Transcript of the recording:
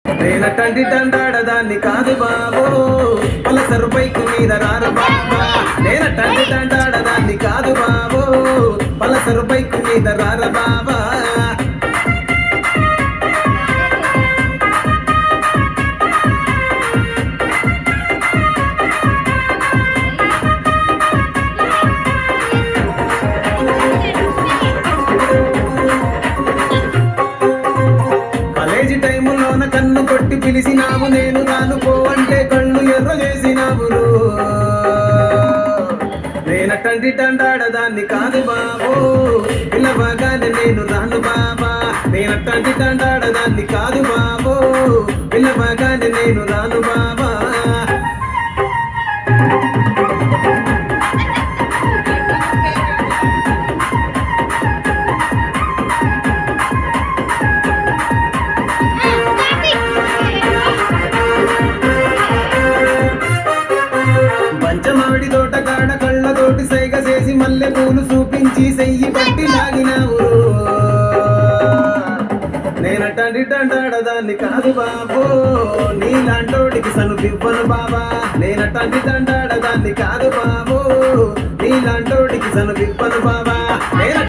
నేనటంటి తండాడదాన్ని కాదు బాబో, Pulsar bike మీద రారు బాబా. నేనటంటి తండాడదాన్ని కాదు బాబో, పలసరు బైకు మీద రారు బాబా. కాలేజీ టైములోన కన్ను కొట్టి పిలిచినావు, నేను రాను పో అంటే కళ్ళు ఎర్ర చేసినావు. నేనటంటి తండాడదాన్ని కాదు బాబో, పిల్లవగానే నేను రాను బాబా. నేనటంటి తండాడదాన్ని కాదు బాబో, పిల్లవగానే నేను రాను బాబా. పంచమావిడి తోట కాడ కళ్ళతోటి సైగ చేసి మల్లె పూలు చూపించి సెయ్యి పట్టి లాగినావు. నేనటంటి తండాడదాన్ని కాదు బాబో, నీలాంటోడికి సనుపివ్వను బాబా. నేనటంటి తండాడదాన్ని కాదు బాబో, నీలాంటోడికి సనుపివ్వను బాబా.